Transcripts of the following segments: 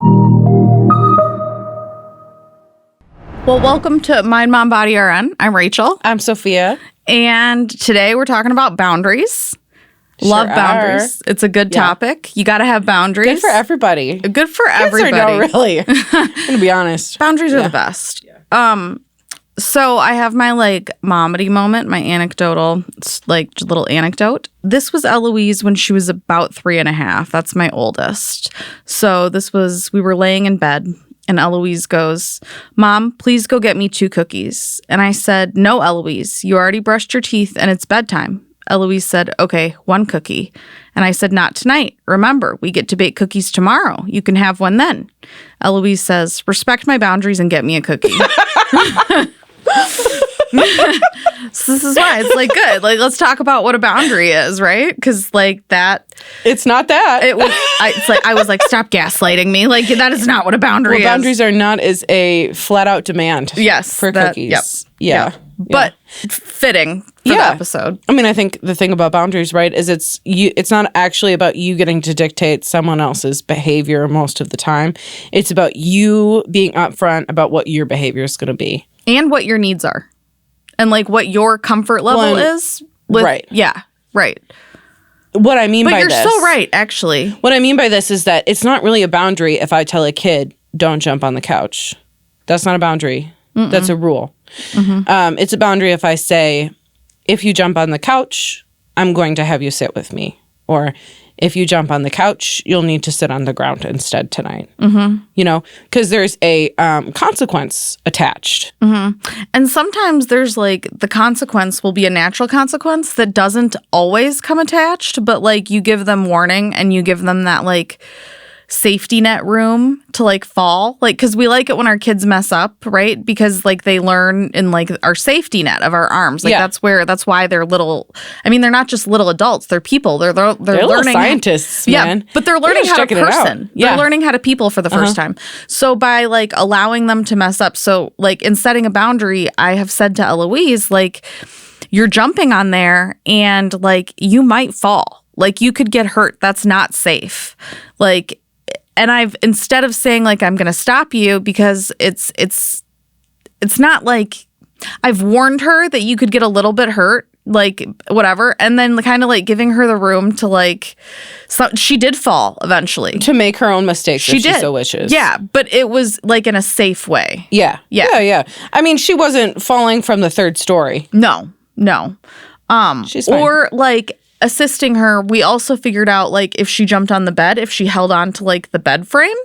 Well, welcome to Mind Mom Body RN. I'm Rachel. I'm Sophia. And today we're talking about boundaries. Love boundaries. It's a good topic. You got to have boundaries. Good for everybody. Good for everybody. No, really. I'm going to be honest. Boundaries are the best. Yeah. So I have my momedy moment, my anecdotal, little anecdote. This was Eloise when she was about 3.5. That's my oldest. So we were laying in bed. And Eloise goes, "Mom, please go get me 2 cookies." And I said, "No, Eloise, you already brushed your teeth and it's bedtime." Eloise said, "Okay, 1 cookie." And I said, "Not tonight. Remember, we get to bake cookies tomorrow. You can have one then." Eloise says, "Respect my boundaries and get me a cookie." So this is why it's good. Let's talk about what a boundary is, right? Because that. It's not that. I was like, stop gaslighting me. That is not what a boundary is. Boundaries are not is a flat out demand. Yes. For cookies. Yep. Yeah. But fitting for the episode. I mean, I think the thing about boundaries, right, is it's not actually about you getting to dictate someone else's behavior most of the time. It's about you being upfront about what your behavior is going to be. And what your needs are. And what your comfort level is. Right. Yeah. Right. What I mean by this. But you're so right, actually. What I mean by this is that it's not really a boundary if I tell a kid, don't jump on the couch. That's not a boundary. Mm-mm. That's a rule. Mm-hmm. It's a boundary if I say, if you jump on the couch, I'm going to have you sit with me. Or if you jump on the couch, you'll need to sit on the ground instead tonight. Mm-hmm. Because there's a consequence attached. Mm-hmm. And sometimes there's the consequence will be a natural consequence that doesn't always come attached, but you give them warning and you give them that safety net room to fall, because we like it when our kids mess up, right? Because they learn in our safety net of our arms. That's why they're little. I mean, they're not just little adults, they're people. They're learning little scientists, man. Yeah, but they're learning how to person. They're learning how to people for the first time. So by allowing them to mess up, so in setting a boundary, I have said to Eloise, you're jumping on there and you might fall. You could get hurt. That's not safe. And I've, instead of saying I'm going to stop you, because it's not I've warned her that you could get a little bit hurt, whatever. And then kind of giving her the room to so she did fall eventually. To make her own mistakes if she so wishes. Yeah. But it was in a safe way. Yeah. I mean, she wasn't falling from the 3rd story. No. She's fine. Or assisting her, we also figured out if she jumped on the bed, if she held on to the bed frame,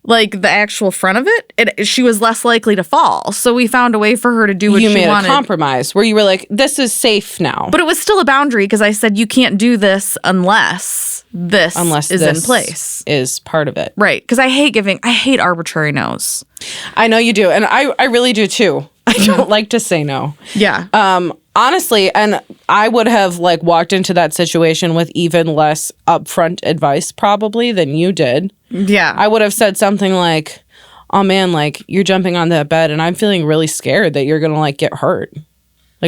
the actual front of it, she was less likely to fall. So we found a way for her to do what she wanted. You made a compromise where you were this is safe now. But it was still a boundary because I said you can't do this unless this is in place. Is part of it. Right. Because I hate arbitrary no's. I know you do. And I really do too. I don't like to say no. Yeah. Honestly, and I would have walked into that situation with even less upfront advice probably than you did. Yeah. I would have said something like, "Oh man, you're jumping on that bed and I'm feeling really scared that you're going to get hurt.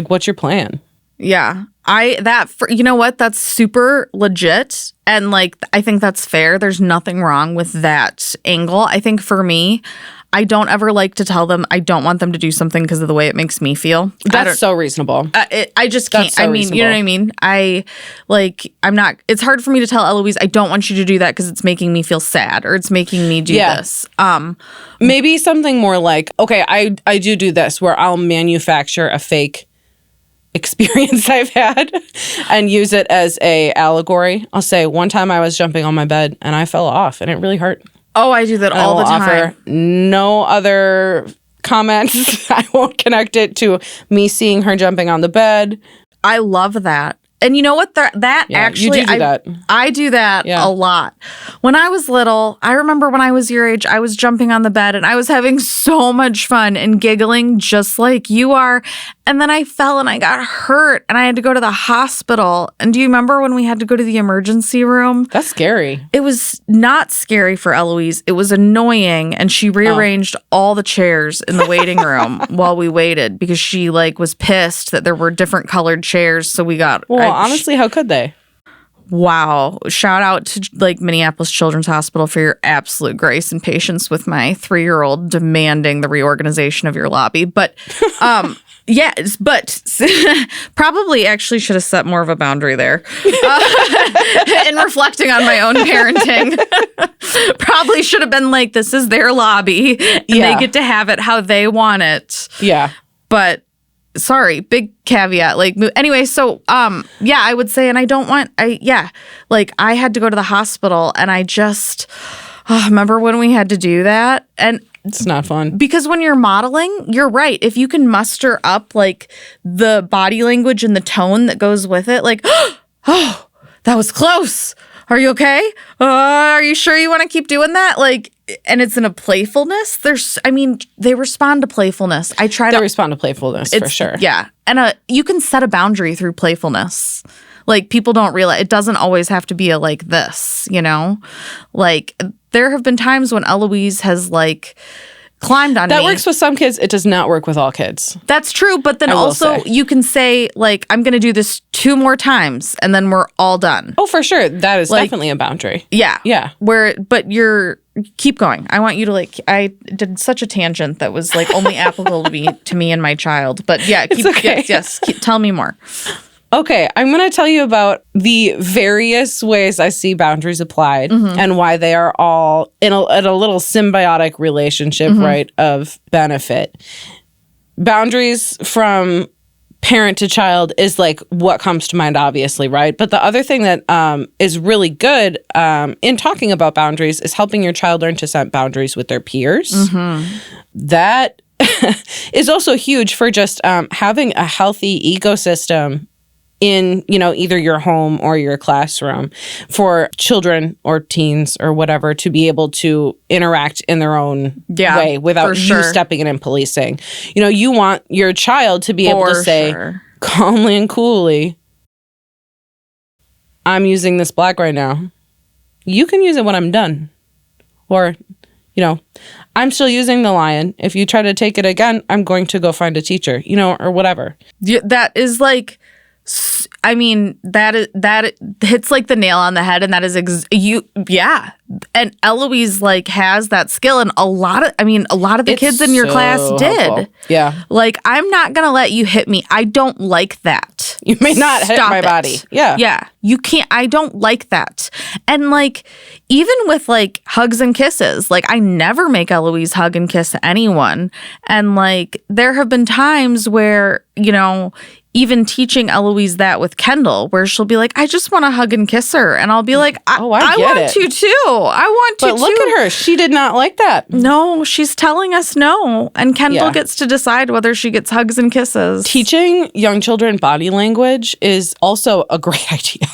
What's your plan?" Yeah. You know what? That's super legit. And I think that's fair. There's nothing wrong with that angle. I think for me, I don't ever like to tell them I don't want them to do something because of the way it makes me feel. That's so reasonable. I just can't. So reasonable. You know what I mean? I'm not, it's hard for me to tell Eloise, I don't want you to do that because it's making me feel sad or it's making me do this. Maybe something more okay, I do this where I'll manufacture a fake experience I've had and use it as a allegory. I'll say, one time I was jumping on my bed and I fell off and it really hurt. Oh, I do that all the time. Offer no other comments. I won't connect it to me seeing her jumping on the bed. I love that. And you know what? Actually, you do that. I do that a lot. When I was little, I remember when I was your age, I was jumping on the bed and I was having so much fun and giggling just like you are. And then I fell and I got hurt and I had to go to the hospital. And do you remember when we had to go to the emergency room? That's scary. It was not scary for Eloise. It was annoying. And she rearranged all the chairs in the waiting room while we waited because she was pissed that there were different colored chairs. So we got... Honestly, how could they? Wow. Shout out to like Minneapolis Children's Hospital for your absolute grace and patience with my 3-year-old demanding the reorganization of your lobby. But yes, but probably actually should have set more of a boundary there. In reflecting on my own parenting, probably should have been like, this is their lobby and they get to have it how they want it. Yeah. But sorry, big caveat. Like, anyway, so, I would say, and I don't want, like, I had to go to the hospital and I just, remember when we had to do that? And it's not fun. Because when you're modeling, you're right. If you can muster up, like, the body language and the tone that goes with it, like, oh, that was close. Are you okay? Are you sure you want to keep doing that? Like, and it's in a playfulness. They respond to playfulness. They respond to playfulness for sure. Yeah. And you can set a boundary through playfulness. Like, people don't realize it doesn't always have to be a like this, you know? Like, there have been times when Eloise has like climbed on me. That works with some kids. It does not work with all kids. That's true. But then also you can say, like, I'm going to do this 2 more times and then we're all done. Oh, for sure. That is definitely a boundary. Yeah. Yeah. Keep going. I want you to like, I did such a tangent that was like only applicable to me and my child. But yeah, tell me more. Okay, I'm going to tell you about the various ways I see boundaries applied and why they are all in a little symbiotic relationship, right, of benefit. Boundaries from parent to child is like what comes to mind, obviously, right? But the other thing that is really good in talking about boundaries is helping your child learn to set boundaries with their peers. That is also huge for just having a healthy ecosystem in, either your home or your classroom for children or teens or whatever to be able to interact in their own way without you stepping in and policing. You want your child to be able to say calmly and coolly, I'm using this black right now. You can use it when I'm done. Or, I'm still using the lion. If you try to take it again, I'm going to go find a teacher, or whatever. Yeah, that is like... that hits like the nail on the head, and that is And Eloise like has that skill, and a lot of the kids in your class did. Helpful. Yeah, like, I'm not gonna let you hit me. I don't like that. You may not hit my body. Yeah. You can't. I don't like that. And like, even with like hugs and kisses, like I never make Eloise hug and kiss anyone, and like there have been times where even teaching Eloise that with Kendall, where she'll be like, I just want to hug and kiss her. And I'll be like, I want to too. I want to too. But look at her. She did not like that. No, she's telling us no. And Kendall gets to decide whether she gets hugs and kisses. Teaching young children body language is also a great idea.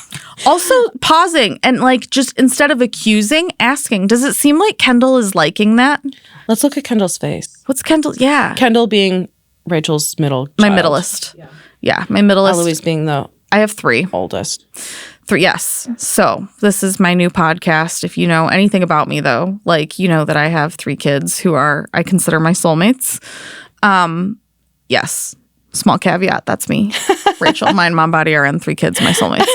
Also pausing and like just instead of accusing, asking, does it seem like Kendall is liking that? Let's look at Kendall's face. What's Kendall? Yeah. Kendall being Rachel's middle child. My middleest. Yeah, my middleest. Eloise being the I have 3. Oldest. 3, yes. So this is my new podcast. If you know anything about me, though, like, that I have 3 kids who I consider my soulmates. Yes. Small caveat. That's me. Rachel, MindMomBodyRN, 3 kids, my soulmates.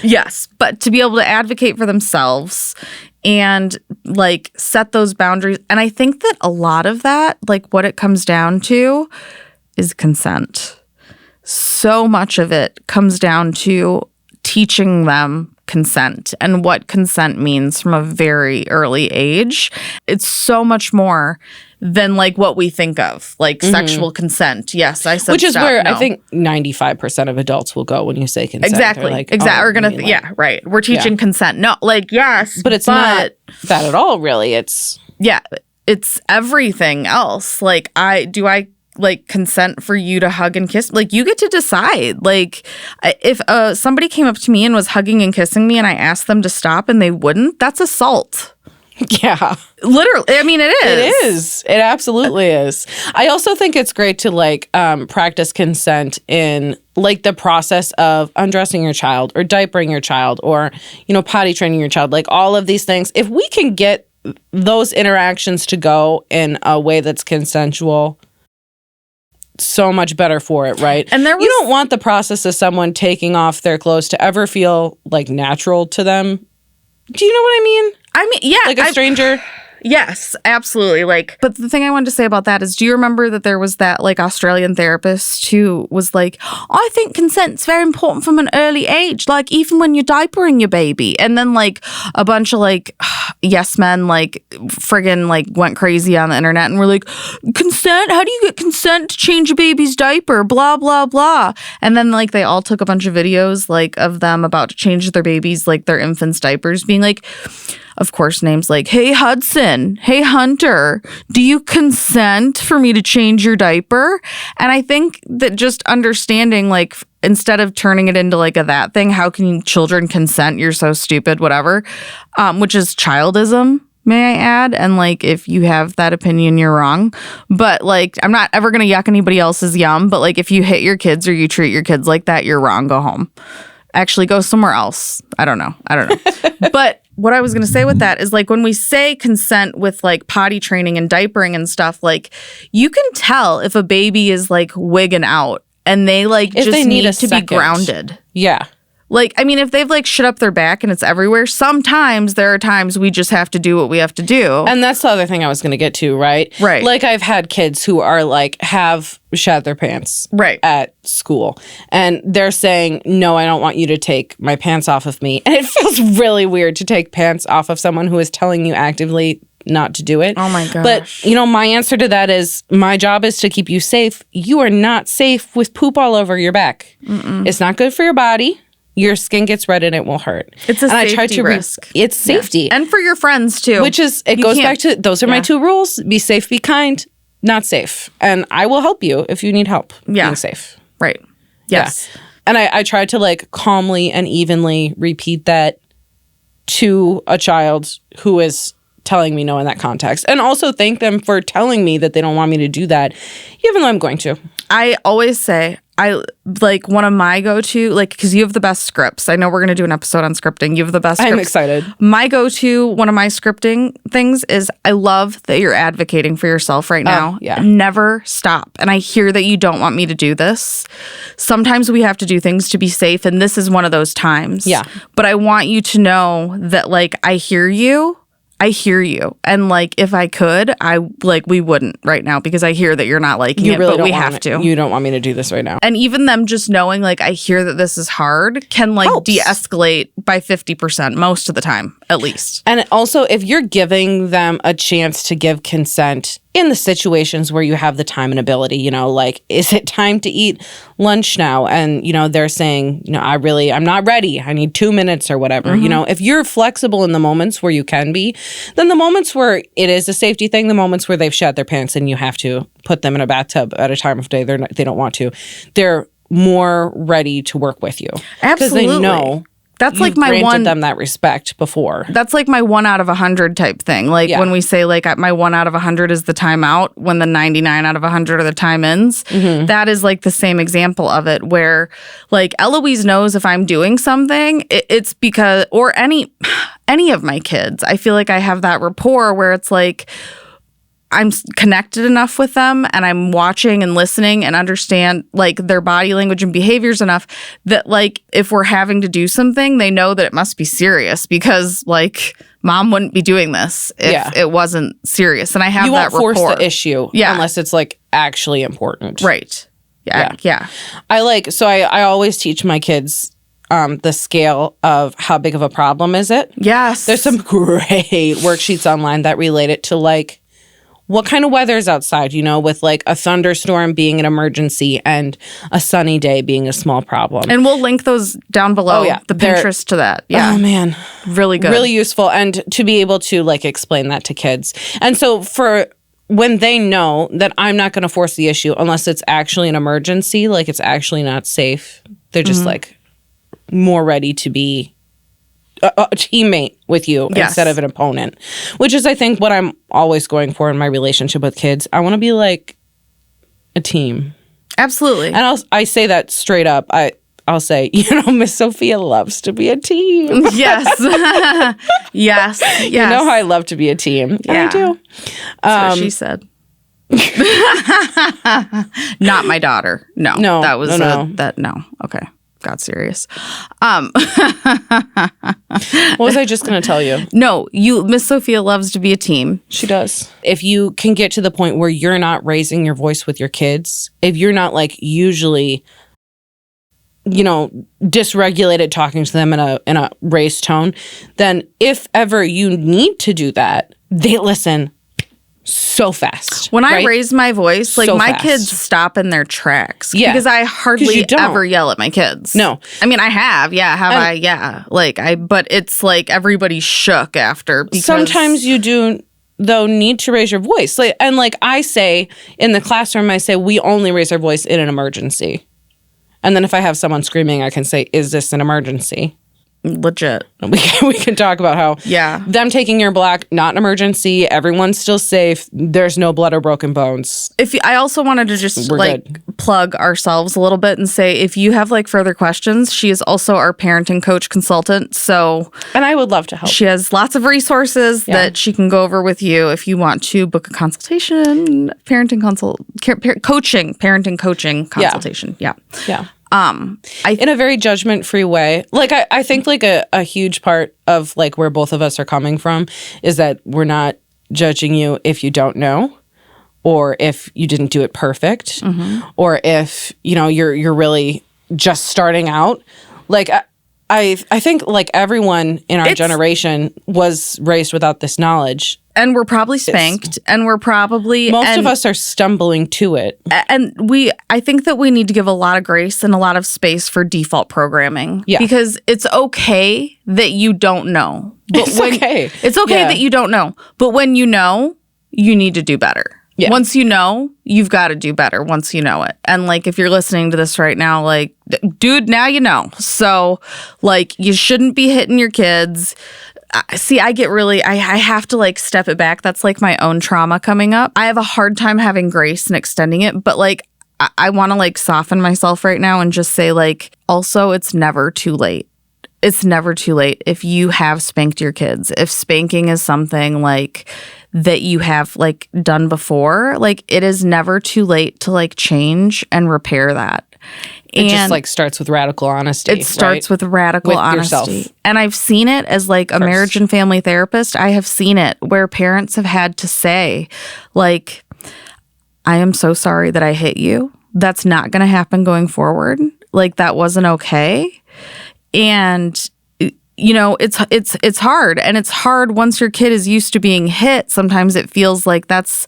Yes. But to be able to advocate for themselves and like set those boundaries. And I think that a lot of that, like what it comes down to is consent. So much of it comes down to teaching them consent and what consent means from a very early age. It's so much more than like what we think of, like sexual consent. Yes, I said which is stop, where no. I think 95% of adults will go when you say consent. Exactly. Like, We're gonna right. We're teaching consent. No, like yes, but it's not that at all. Really, it's it's everything else. Like I like consent for you to hug and kiss. Like you get to decide. Like if somebody came up to me and was hugging and kissing me and I asked them to stop and they wouldn't, that's assault. Yeah. Literally. I mean, it is. It is. It absolutely is. I also think it's great to like practice consent in like the process of undressing your child or diapering your child or, potty training your child, like all of these things. If we can get those interactions to go in a way that's consensual, so much better for it, right? And you don't want the process of someone taking off their clothes to ever feel like natural to them. Do you know what I mean? I mean, yeah. Like a stranger? Yes, absolutely. Like, but the thing I wanted to say about that is, do you remember that there was that like Australian therapist who was like, I think consent's very important from an early age, like even when you're diapering your baby. And then like a bunch of like yes men like friggin' like went crazy on the internet and were like, consent? How do you get consent to change a baby's diaper? Blah, blah, blah. And then like they all took a bunch of videos like of them about to change their babies, like their infants' diapers, being like, of course, names like, hey, Hudson, hey, Hunter, do you consent for me to change your diaper? And I think that just understanding, like, instead of turning it into like a that thing, how can children consent? You're so stupid, whatever, which is childism, may I add. And like, if you have that opinion, you're wrong. But like, I'm not ever going to yuck anybody else's yum. But like, if you hit your kids or you treat your kids like that, you're wrong. Go home. Actually, go somewhere else. I don't know. But what I was going to say with that is like when we say consent with like potty training and diapering and stuff, like you can tell if a baby is like wigging out and they like if just they need to be grounded. Yeah. Like, I mean, if they've like shit up their back and it's everywhere, sometimes there are times we just have to do what we have to do. And that's the other thing I was going to get to, right? Right. Like I've had kids who are like, have shat their pants at school. And they're saying, no, I don't want you to take my pants off of me. And it feels really weird to take pants off of someone who is telling you actively not to do it. Oh my gosh. But, you know, my answer to that is my job is to keep you safe. You are not safe with poop all over your back. Mm-mm. It's not good for your body. Your skin gets red and it will hurt. It's a safety risk. It's safety. Yeah. And for your friends, too. Which is, it goes back to, those are my two rules. Be safe, be kind, not safe. And I will help you if you need help being safe. Right. Yes. Yeah. And I try to like calmly and evenly repeat that to a child who is telling me no in that context. And also thank them for telling me that they don't want me to do that, even though I'm going to. I always say, I like one of my go-to, like, because you have the best scripts. I know we're going to do an episode on scripting. You have the best scripts. I'm excited. My go-to, one of my scripting things is I love that you're advocating for yourself right now. Yeah. Never stop. And I hear that you don't want me to do this. Sometimes we have to do things to be safe, and this is one of those times. Yeah. But I want you to know that, like, I hear you. And like, if I could, we wouldn't right now because I hear that you're not liking it, but we have to. You don't want me to do this right now. And even them just knowing, like, I hear that this is hard can like helps. De-escalate by 50% most of the time, at least. And also, if you're giving them a chance to give consent in the situations where you have the time and ability, you know, like, is it time to eat lunch now? And, you know, they're saying, you know, I'm not ready. I need 2 minutes or whatever. Mm-hmm. You know, if you're flexible in the moments where you can be, then the moments where it is a safety thing, the moments where they've shat their pants and you have to put them in a bathtub at a time of day they don't want to, they're more ready to work with you. Absolutely. Because they know that's like my granted them that respect before. That's like my 1 out of 100 type thing. Like when we say like my 1 out of 100 is the timeout, when the 99 out of 100 are the time ins, that is like the same example of it where like Eloise knows if I'm doing something, it's because, or any of my kids, I feel like I have that rapport where it's like, I'm connected enough with them and I'm watching and listening and understand like their body language and behaviors enough that like if we're having to do something, they know that it must be serious because like mom wouldn't be doing this if it wasn't serious. And I have that rapport. You won't force the issue unless it's like actually important. Right. Yeah. I always teach my kids the scale of how big of a problem is it. Yes. There's some great worksheets online that relate it to like what kind of weather is outside, you know, with like a thunderstorm being an emergency and a sunny day being a small problem. And we'll link those down below, the Pinterest to that. Yeah. Oh, man. Really good. Really useful. And to be able to like explain that to kids. And so for when they know that I'm not going to force the issue unless it's actually an emergency, like it's actually not safe, they're just like more ready to be a teammate with you instead of an opponent, which is, I think, what I'm always going for in my relationship with kids. I want to be like a team. Absolutely. And I say that straight up. I'll say, you know, Miss Sophia loves to be a team. Yes. Yes. You know how I love to be a team. Yeah. I do. That's what she said. Not my daughter. No. That was no. Okay. Got serious. What was I just going to tell you? No, Miss Sophia loves to be a team. She does. If you can get to the point where you're not raising your voice with your kids, if you're not like usually, dysregulated talking to them in a raised tone, then if ever you need to do that, they listen so fast. When I raise my voice, like my kids stop in their tracks. Yeah. Because I hardly ever yell at my kids. No. I mean, I have. Yeah. I? Yeah. But it's like everybody's shook after. Because sometimes you do, though, need to raise your voice. And I say in the classroom, I say, we only raise our voice in an emergency. And then if I have someone screaming, I can say, is this an emergency? Legit. We can talk about how them taking your black, not an emergency. Everyone's still safe. There's no blood or broken bones. I also wanted to just plug ourselves a little bit and say, if you have further questions, she is also our parenting coach consultant. So, and I would love to help. She has lots of resources that she can go over with you if you want to book a consultation, parenting consultation. Yeah. In a very judgment-free way. I think a huge part of where both of us are coming from is that we're not judging you if you don't know, or if you didn't do it perfect, or if you're really just starting out. I think everyone in our generation was raised without this knowledge. And we're probably spanked, and we're probably... Most of us are stumbling to it. And I think that we need to give a lot of grace and a lot of space for default programming. Yeah. Because it's okay that you don't know. But It's okay that you don't know. But when you know, you need to do better. Yeah. Once you know, you've got to do better once you know it. And if you're listening to this right now, dude, now you know. So you shouldn't be hitting your kids. See, I get really, I have to step it back. That's my own trauma coming up. I have a hard time having grace and extending it, but I want to soften myself right now and just say also it's never too late. It's never too late if you have spanked your kids. If spanking is something that you have done before, it is never too late to change and repair that. It just starts with radical honesty. It starts with radical honesty. Yourself. And I've seen it as a marriage and family therapist. I have seen it where parents have had to say I am so sorry that I hit you. That's not going to happen going forward. That wasn't okay. And it's hard, and it's hard once your kid is used to being hit. Sometimes it feels like that's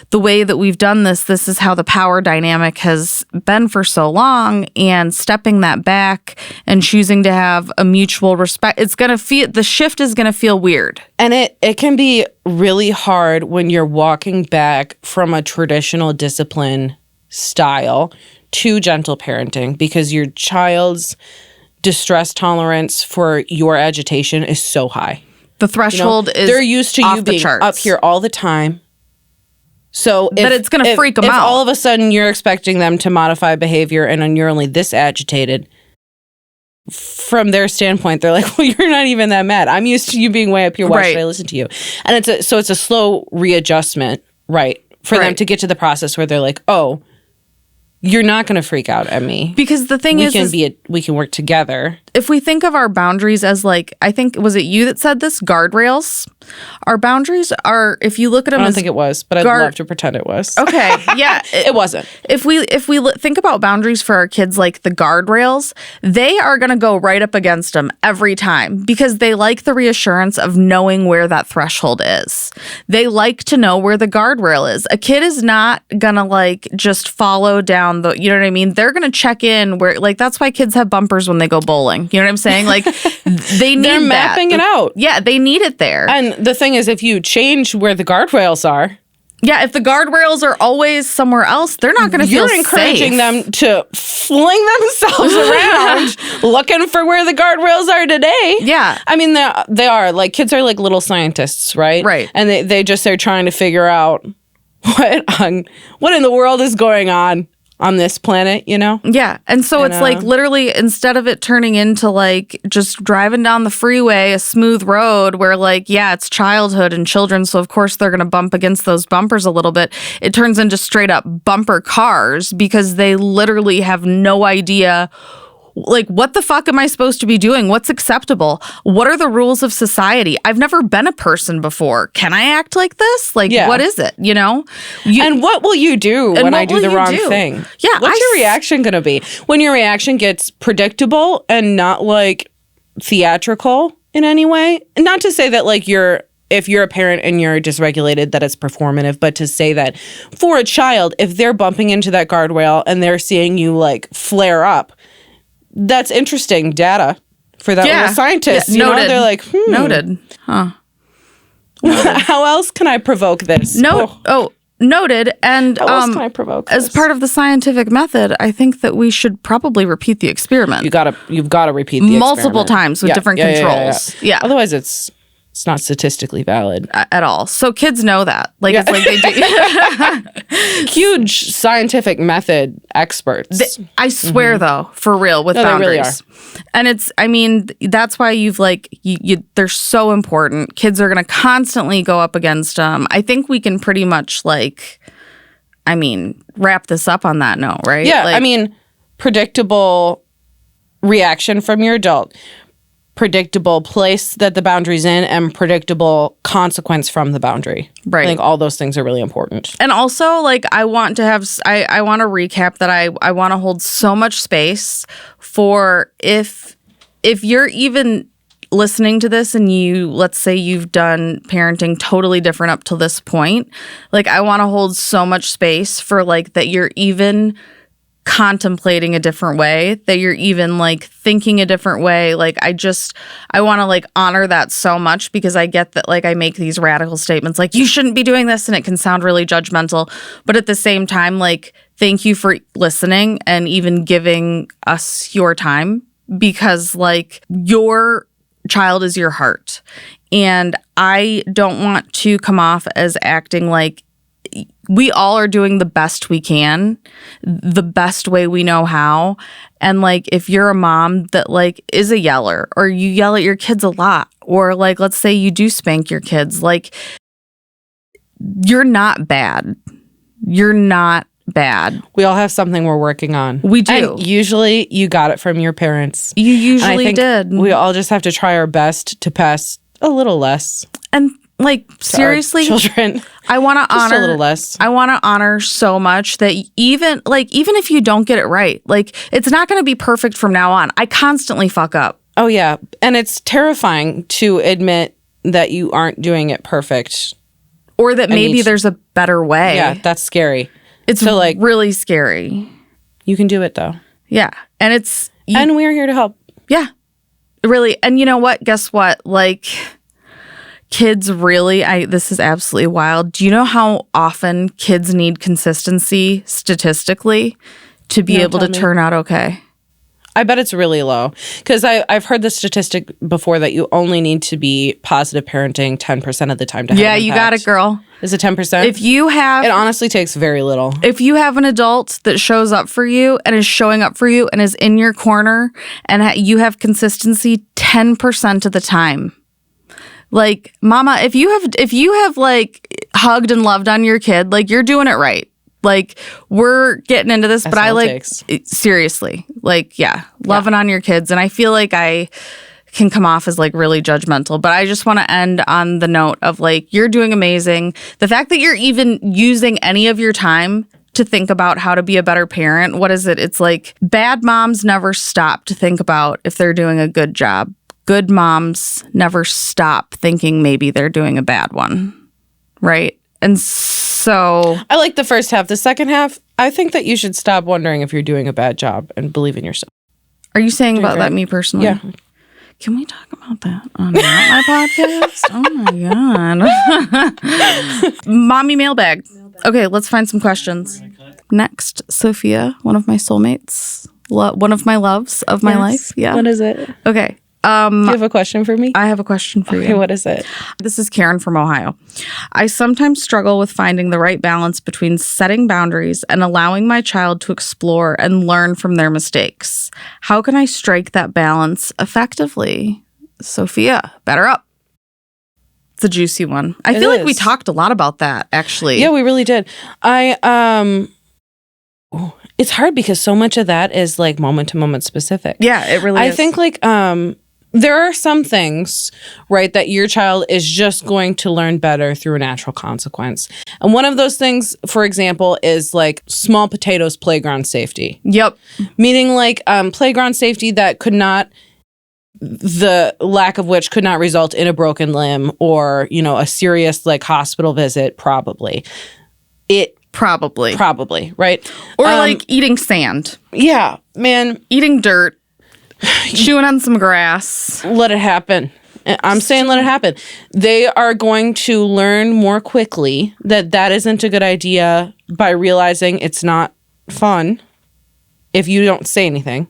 the way that we've done this. This is how the power dynamic has been for so long, and stepping that back and choosing to have a mutual respect, the shift is going to feel weird. And it can be really hard when you're walking back from a traditional discipline style to gentle parenting, because your child's distress tolerance for your agitation is so high. The threshold is they're used to you being up here all the time. So that it's going to freak them out. If all of a sudden you're expecting them to modify behavior and then you're only this agitated, from their standpoint, they're like, well, you're not even that mad. I'm used to you being way up here. Why should I listen to you? And it's a slow readjustment, for them to get to the process where they're like, oh, you're not going to freak out at me. Because the thing we can work together. If we think of our boundaries as I think, was it you that said this? Guardrails? Our boundaries are, if you look at them I don't think it was, but I'd love to pretend it was. Okay, yeah. It wasn't. If we think about boundaries for our kids like the guardrails, they are going to go right up against them every time because they like the reassurance of knowing where that threshold is. They like to know where the guardrail is. A kid is not going to just follow down you know what I mean? They're going to check in where, that's why kids have bumpers when they go bowling. You know what I'm saying? They need They're mapping it out. Yeah, they need it there. And the thing is, if you change where the guardrails are. Yeah, if the guardrails are always somewhere else, they're not going to feel safe. You're encouraging them to fling themselves around looking for where the guardrails are today. Yeah. I mean, they are. Kids are like little scientists, right? Right. And they're trying to figure out what in the world is going on on this planet, you know? Yeah. And so it's like literally instead of it turning into like just driving down the freeway, a smooth road where like, yeah, it's childhood and children. So of course they're going to bump against those bumpers a little bit. It turns into straight up bumper cars because they literally have no idea. Like, what the fuck am I supposed to be doing? What's acceptable? What are the rules of society? I've never been a person before. Can I act like this? Like, what is it? You know? And what will you do when I do the wrong thing? Yeah. What's your reaction going to be? When your reaction gets predictable and not like theatrical in any way? Not to say that like if you're a parent and you're dysregulated, that it's performative, but to say that for a child, if they're bumping into that guardrail and they're seeing you like flare up, that's interesting data for that little scientist. Yeah, you know, they're like, Noted. Huh. Noted. How else can I provoke this? Noted. And how else can I provoke this? As part of the scientific method, I think that we should probably repeat the experiment. You've got to repeat the multiple experiment. times with different controls. Yeah. Otherwise, it's not statistically valid at all. So kids know that. Like it's like they do. Huge scientific method experts. I swear though, for real, with boundaries. They really are. And it's, I mean, that's why you've like, they're so important. Kids are going to constantly go up against them. I think we can pretty much like, I mean, wrap this up on that note, right? Yeah. Like, I mean, predictable reaction from your adult. Predictable place that the boundary's in and predictable consequence from the boundary. Right. I think all those things are really important. And also, like, I want to recap that I want to hold so much space for if you're even listening to this and let's say you've done parenting totally different up till this point, like, I want to hold so much space for, like, that you're even contemplating a different way, that you're even like thinking a different way. Like I want to like honor that so much because I get that like I make these radical statements like you shouldn't be doing this and it can sound really judgmental, but at the same time, like, thank you for listening and even giving us your time because like your child is your heart. And I don't want to come off as acting like we all are doing the best we can, the best way we know how. And like, if you're a mom that like is a yeller or you yell at your kids a lot, or like, let's say you do spank your kids, like you're not bad. You're not bad. We all have something we're working on. We do. And usually you got it from your parents. You usually did. We all just have to try our best to pass a little less. And like, seriously, children. I want to honor a little less. I want to honor so much that even if you don't get it right, like it's not going to be perfect from now on. I constantly fuck up. Oh yeah, and it's terrifying to admit that you aren't doing it perfect, or that maybe there's a better way. Yeah, that's scary. It's so, like, really scary. You can do it though. Yeah, and and we're here to help. Yeah, really. And you know what? Guess what? Like, kids really, this is absolutely wild. Do you know how often kids need consistency statistically to be able to turn out okay? I bet it's really low. Because I've heard the statistic before that you only need to be positive parenting 10% of the time to have an impact. You got it, girl. Is it 10%? It honestly takes very little. If you have an adult that shows up for you and is showing up for you and is in your corner and you have consistency 10% of the time. Like, mama, if you have like hugged and loved on your kid, like you're doing it right. Like, we're getting into this, but I like seriously, like, loving on your kids. And I feel like I can come off as like really judgmental, but I just want to end on the note of like, you're doing amazing. The fact that you're even using any of your time to think about how to be a better parent. What is it? It's like bad moms never stop to think about if they're doing a good job. Good moms never stop thinking maybe they're doing a bad one, right? And so... I like the first half. The second half, I think that you should stop wondering if you're doing a bad job and believe in yourself. Are you saying about that me personally? Yeah. Can we talk about that on my podcast? Oh my God. Mommy mailbag. Okay, let's find some questions. Next, Sophia, one of my soulmates, one of my loves of my life. Yeah. What is it? Okay. Do you have a question for me? I have a question for you. Okay, what is it? This is Karen from Ohio. I sometimes struggle with finding the right balance between setting boundaries and allowing my child to explore and learn from their mistakes. How can I strike that balance effectively? Sophia, batter up. It's a juicy one. I feel like we talked a lot about that, actually. Yeah, we really did. It's hard because so much of that is like moment to moment specific. Yeah, it really is. I think like there are some things, right, that your child is just going to learn better through a natural consequence. And one of those things, for example, is like small potatoes playground safety. Yep. Meaning like playground safety that could not, the lack of which could not result in a broken limb or, you know, a serious like hospital visit, probably. Probably, right? Or like eating sand. Yeah, man. Eating dirt. Chewing on some grass. Let it happen. I'm saying let it happen. They are going to learn more quickly that isn't a good idea by realizing it's not fun if you don't say anything.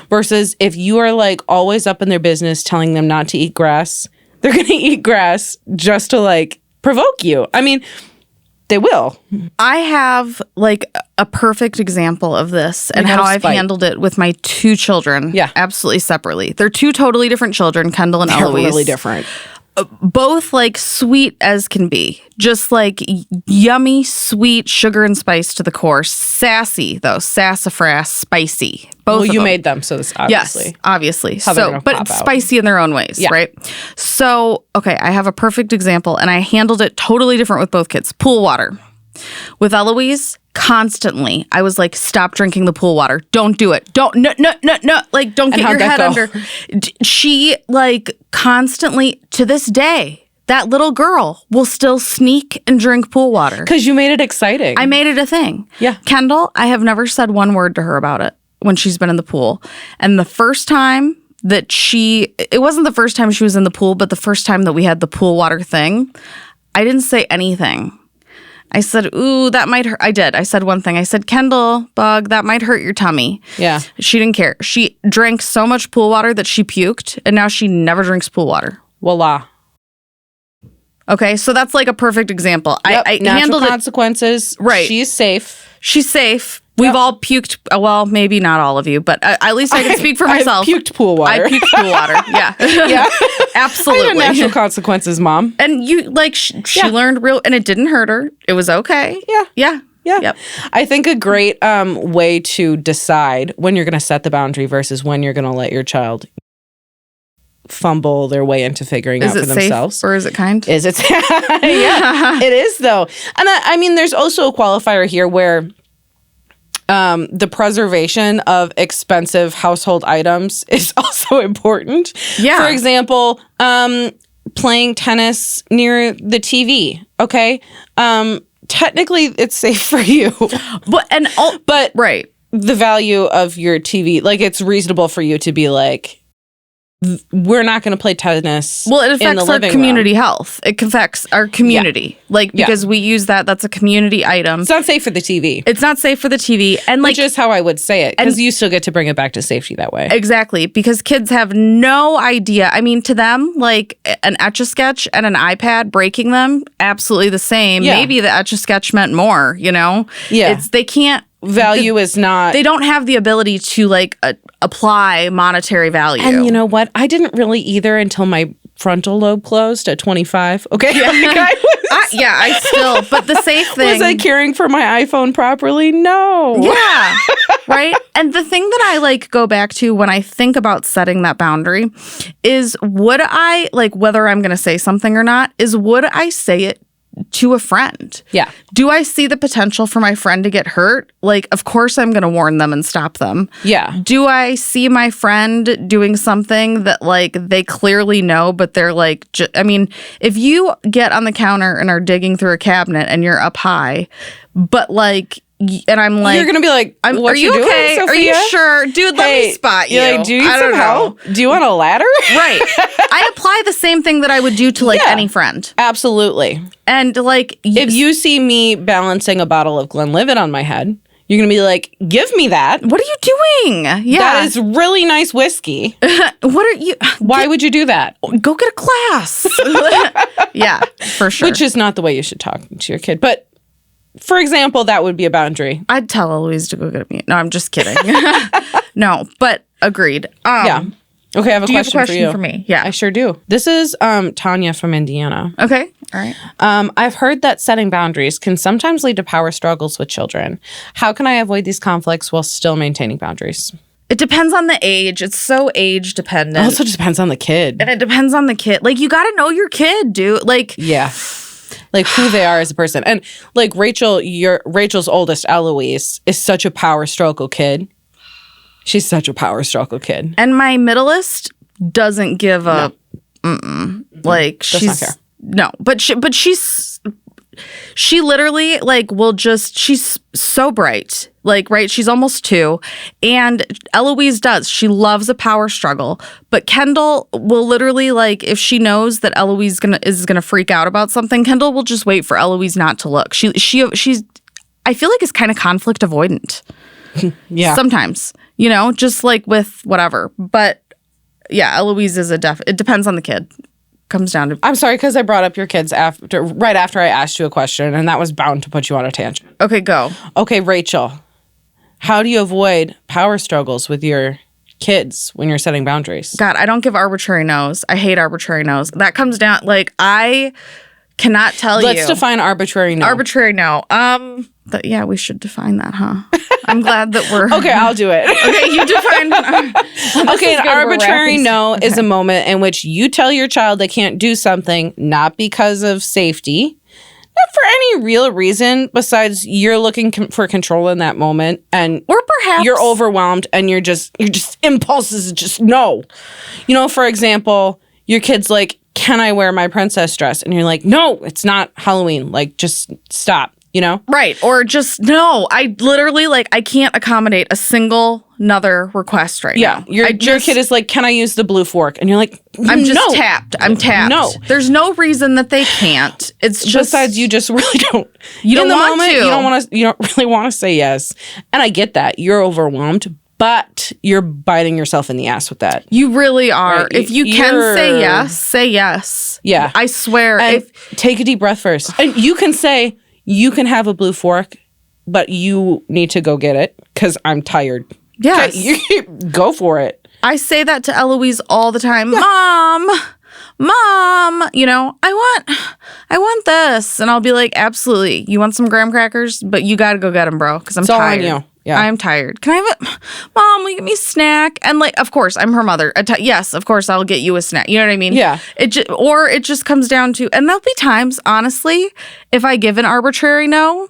Versus if you are like always up in their business telling them not to eat grass, they're going to eat grass just to like provoke you. I mean, they will. I have like a perfect example of this and how I've handled it with my two children. Yeah. Absolutely separately. They're two totally different children, Kendall and Eloise. They're really different. Both like sweet as can be. Just like yummy, sweet, sugar and spice to the core. Sassy, though. Sassafras, spicy. Both of them. Made them, so this obviously. Yes, obviously. So, but spicy in their own ways, right? So, okay, I have a perfect example, and I handled it totally different with both kids. Pool water. With Eloise, constantly, I was like, stop drinking the pool water. Don't do it. Don't, no. Like, don't get your head under. She, like, constantly, to this day, that little girl will still sneak and drink pool water. Because you made it exciting. I made it a thing. Yeah. Kendall, I have never said one word to her about it when she's been in the pool. And the first time that it wasn't the first time she was in the pool, but the first time that we had the pool water thing, I didn't say anything. I said, ooh, that might hurt. I did. I said one thing. I said, Kendall, bug, that might hurt your tummy. Yeah. She didn't care. She drank so much pool water that she puked, and now she never drinks pool water. Voila. Okay, so that's like a perfect example. Yep. I Natural handled consequences. Right. She's safe. She's safe. We've all puked. Well, maybe not all of you, but at least I can speak for myself. I puked pool water. I puked pool water. Yeah. Yeah. Absolutely. I had natural consequences, Mom. And you, like, she learned and it didn't hurt her. It was okay. Yeah. Yeah. Yeah. Yep. I think a great way to decide when you're going to set the boundary versus when you're going to let your child fumble their way into figuring out for themselves. Safe or is it kind? Is it? Yeah, it is though. And I mean, there's also a qualifier here where the preservation of expensive household items is also important. Yeah. For example, playing tennis near the TV. Okay. Technically, it's safe for you, but right. The value of your TV, like it's reasonable for you to be like, we're not going to play tennis. Well, it affects our community health. It affects our community. Like, because we use that's a community item. It's not safe for the TV. It's not safe for the TV. And like, which is how I would say it. Because you still get to bring it back to safety that way. Exactly. Because kids have no idea. I mean, to them, like an Etch-a-Sketch and an iPad breaking them, absolutely the same. Yeah. Maybe the Etch-a-Sketch meant more, you know? Yeah. They can't. Value is not. They don't have the ability to like apply monetary value. And you know what? I didn't really either until my frontal lobe closed at 25. Okay. I still. But the safe thing. Was I caring for my iPhone properly? No. Yeah. Right. And the thing that I like go back to when I think about setting that boundary is would I like whether I'm going to say something or not is would I say it to a friend? Yeah. Do I see the potential for my friend to get hurt? Like, of course I'm going to warn them and stop them. Yeah. Do I see my friend doing something that, like, they clearly know, but they're like, I mean, if you get on the counter and are digging through a cabinet and you're up high, but, like, and I'm like, you're going to be like, are you doing, okay? Sophia? Are you sure? Dude, let me spot you. Like, do you need some help? Do you want a ladder? Right. I apply the same thing that I would do to, like, any friend. Absolutely. And, like, if you see me balancing a bottle of Glenlivet on my head, You're going to be like, give me that. What are you doing? Yeah. That is really nice whiskey. What are you? Why would you do that? Go get a class. Yeah, for sure. Which is not the way you should talk to your kid. But for example, that would be a boundary. I'd tell Eloise to go get a meat. No, I'm just kidding. No, but agreed. Yeah. Okay, I have a question for you. For me? Yeah. I sure do. This is Tanya from Indiana. Okay. All right. I've heard that setting boundaries can sometimes lead to power struggles with children. How can I avoid these conflicts while still maintaining boundaries? It depends on the age. It's so age dependent. It also depends on the kid. And it depends on the kid. Like, you got to know your kid, dude. Like, yeah. Like who they are as a person. And like Rachel's oldest, Eloise, is such a power struggle kid. She's such a power struggle kid. And my middleest doesn't give a like does she's not care. No, but she literally like will just, she's so bright. Like, right, she's almost 2. And Eloise does. She loves a power struggle. But Kendall will literally, like, if she knows that Eloise is gonna freak out about something, Kendall will just wait for Eloise not to look. She's I feel like is kind of conflict avoidant. Yeah. Sometimes, you know, just like with whatever. But yeah, Eloise is it depends on the kid. Comes down to. I'm sorry, because I brought up your kids right after I asked you a question, and that was bound to put you on a tangent. Okay, go. Okay, Rachel, how do you avoid power struggles with your kids when you're setting boundaries? God, I don't give arbitrary no's. I hate arbitrary no's. That comes down, like, I cannot tell you. Let's define arbitrary no. Arbitrary no. Yeah, we should define that, huh? I'm glad that we're... Okay, I'll do it. Okay, you define... Okay, an arbitrary no is a moment in which you tell your child they can't do something, not because of safety, not for any real reason besides you're looking for control in that moment, and or perhaps you're overwhelmed and you're just impulses just no. You know, for example, your kid's like, can I wear my princess dress? And you're like, no, it's not Halloween. Like, just stop. You know? Right. Or just, no, I literally, like, I can't accommodate a single another request right now. Yeah. Your kid is like, can I use the blue fork? And you're like, I'm just tapped. I'm tapped. No. There's no reason that they can't. It's just. Besides, you just really don't. You don't want moment, to. You don't really want to say yes. And I get that. You're overwhelmed, but you're biting yourself in the ass with that. You really are. Right? If you can say yes, say yes. Yeah. I swear. And take a deep breath first. And you can say, you can have a blue fork, but you need to go get it because I'm tired. Yes. Okay, go for it. I say that to Eloise all the time. Yeah. Mom, you know, I want this. And I'll be like, absolutely. You want some graham crackers? But you got to go get them, bro, because I'm tired. All on you. Yeah. I'm tired. Can I have it? Mom, will you give me a snack? And like, of course, I'm her mother. Yes, of course, I'll get you a snack. You know what I mean? Yeah. It just comes down to, and there'll be times, honestly, if I give an arbitrary no,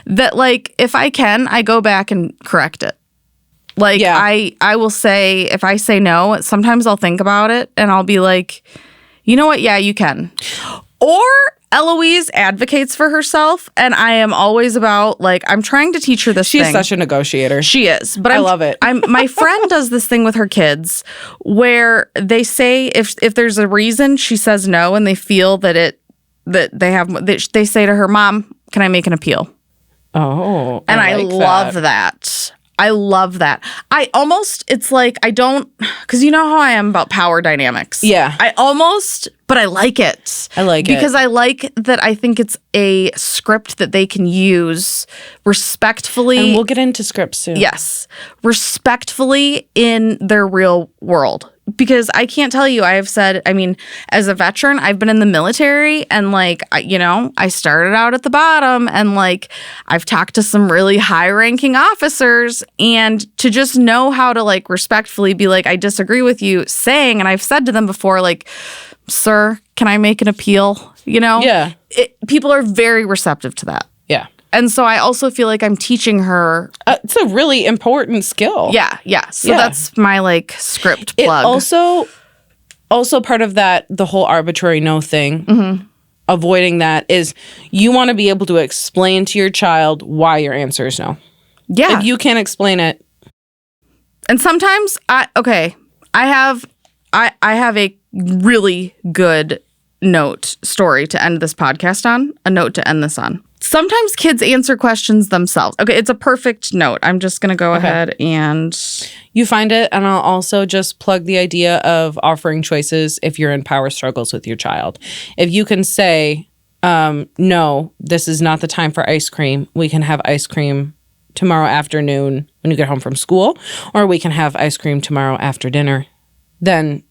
that like, if I can, I go back and correct it. Like, yeah. I will say, if I say no, sometimes I'll think about it and I'll be like, you know what? Yeah, you can. Or Eloise advocates for herself, and I am always about, like, I'm trying to teach her this thing. She's such a negotiator. She is. But I love it. My friend does this thing with her kids where they say if there's a reason she says no and they feel that they say to her, Mom, can I make an appeal? Oh, and I love that. I love that. It's like, I don't, because you know how I am about power dynamics. Yeah. But I like it. Because I like that I think it's a script that they can use respectfully. And we'll get into scripts soon. Yes. Respectfully in their real world. Because I can't tell you, I have said, I mean, as a veteran, I've been in the military and like, I started out at the bottom and like, I've talked to some really high ranking officers, and to just know how to like respectfully be like, I disagree with you saying, and I've said to them before, like, sir, can I make an appeal? You know? Yeah. People are very receptive to that. Yeah. And so I also feel like I'm teaching her. It's a really important skill. Yeah, yeah. So that's my like script plug. It also part of that, the whole arbitrary no thing, avoiding that is you want to be able to explain to your child why your answer is no. Yeah. If you can't explain it. And sometimes I have a really good story to end this podcast on, a note to end this on. Sometimes kids answer questions themselves. Okay, it's a perfect note. I'm just going to go ahead and... You find it, and I'll also just plug the idea of offering choices if you're in power struggles with your child. If you can say, no, this is not the time for ice cream. We can have ice cream tomorrow afternoon when you get home from school, or we can have ice cream tomorrow after dinner. Then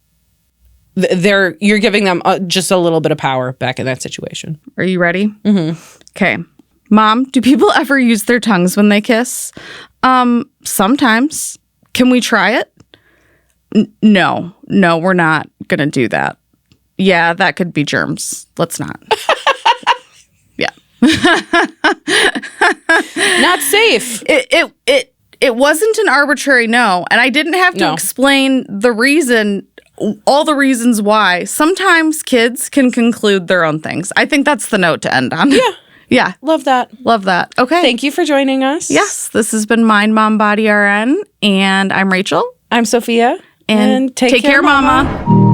you're giving them just a little bit of power back in that situation. Are you ready? Mm-hmm. Okay. Mom, do people ever use their tongues when they kiss? Sometimes. Can we try it? No, we're not going to do that. Yeah, that could be germs. Let's not. Yeah. Not safe. It wasn't an arbitrary no, and I didn't have to explain the reason, all the reasons why. Sometimes kids can conclude their own things. I think that's the note to end on. Yeah. Yeah. Love that. Okay. Thank you for joining us. Yes. This has been MindMomBodyRN, and I'm Rachel. I'm Sophia. And take care, Mama.